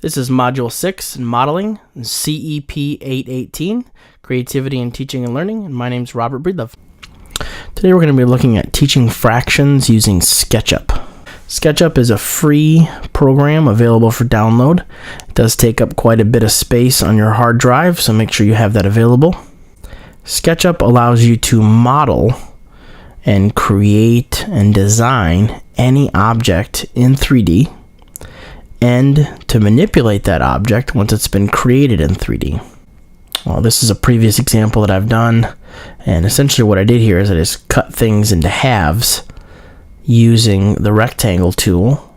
This is Module 6 in Modeling, CEP818 Creativity in Teaching and Learning, and my name is Robert Breedlove. Today we're going to be looking at teaching fractions using SketchUp. SketchUp is a free program available for download. It does take up quite a bit of space on your hard drive, so make sure you have that available. SketchUp allows you to model and create and design any object in 3D and to manipulate that object once it's been created in 3D. Well, this is a previous example that I've done, and essentially what I did here is I just cut things into halves using the rectangle tool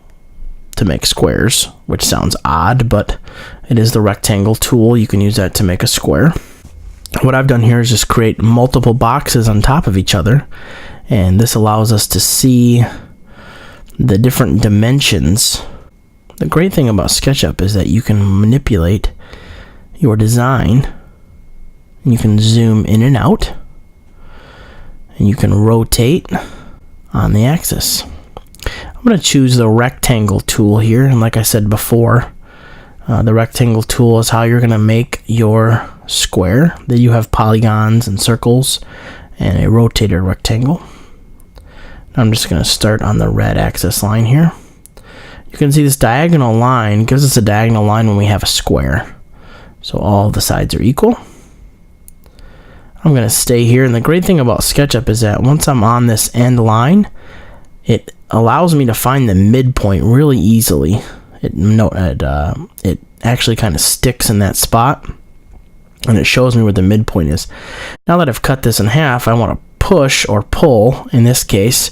to make squares, which sounds odd, but it is the rectangle tool. You can use that to make a square. What I've done here is just create multiple boxes on top of each other, and this allows us to see the different dimensions. The great thing about SketchUp is that you can manipulate your design, and you can zoom in and out, and you can rotate on the axis. I'm going to choose the rectangle tool here, and like I said before, the rectangle tool is how you're going to make your square. That you have polygons and circles and a rotated rectangle. Now I'm just going to start on the red axis line here. You can see this diagonal line gives us a diagonal line when we have a square. So all the sides are equal. I'm going to stay here, and the great thing about SketchUp is that once I'm on this end line, it allows me to find the midpoint really easily. It actually kind of sticks in that spot, and it shows me where the midpoint is. Now that I've cut this in half, I want to push or pull, in this case,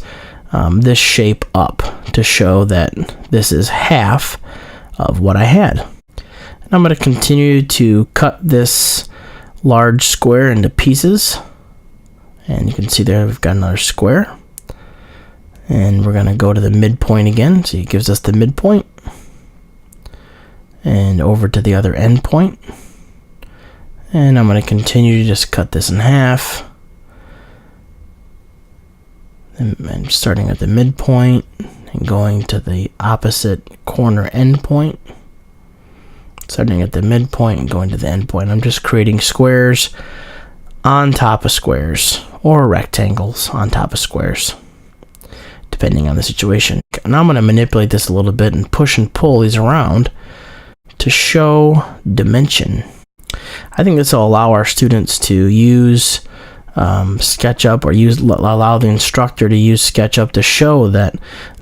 this shape up to show that this is half of what I had. And I'm going to continue to cut this large square into pieces, and you can see there we've got another square, and we're going to go to the midpoint again, so it gives us the midpoint, and over to the other end point, and I'm going to continue to just cut this in half, and starting at the midpoint and going to the opposite corner end point, starting at the midpoint and going to the end point. I'm just creating squares on top of squares, or rectangles on top of squares, depending on the situation. Now I'm going to manipulate this a little bit and push and pull these around to show dimension. I think this will allow our students to use SketchUp, or allow the instructor to use SketchUp to show that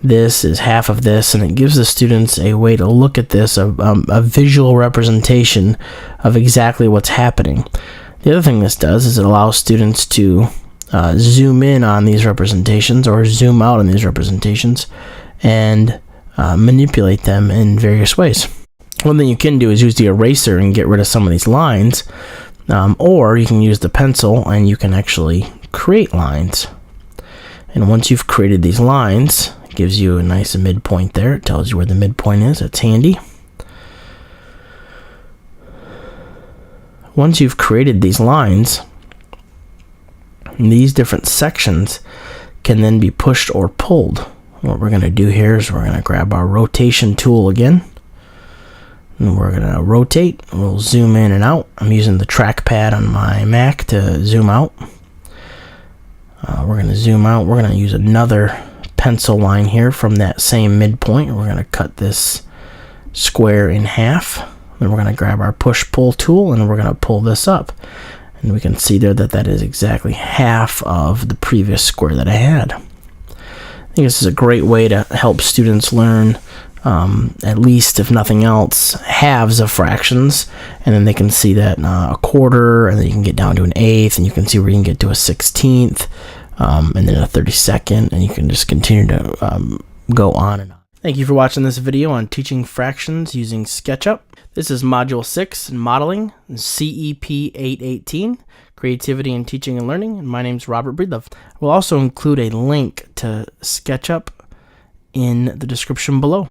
this is half of this, and it gives the students a way to look at this, a visual representation of exactly what's happening. The other thing this does is it allows students to zoom in on these representations or zoom out on these representations and manipulate them in various ways. One thing you can do is use the eraser and get rid of some of these lines. Or you can use the pencil and you can actually create lines. And once you've created these lines, it gives you a nice midpoint there. It tells you where the midpoint is. It's handy. Once you've created these lines, these different sections can then be pushed or pulled. What we're going to do here is we're going to grab our rotation tool again. And we're going to rotate. We'll zoom in and out. I'm using the trackpad on my Mac to zoom out. We're going to zoom out. We're going to use another pencil line here from that same midpoint. We're going to cut this square in half. Then we're going to grab our push-pull tool, and we're going to pull this up. And we can see there that that is exactly half of the previous square that I had. I think this is a great way to help students learn, at least if nothing else, halves of fractions, and then they can see that a quarter, and then you can get down to an eighth, and you can see where you can get to a 16th, and then a 32nd, and you can just continue to go on and on. Thank you for watching this video on teaching fractions using SketchUp. This is Module 6 in Modeling, CEP818 Creativity in Teaching and Learning, and my name is Robert Breedlove. We'll also include a link to SketchUp in the description below.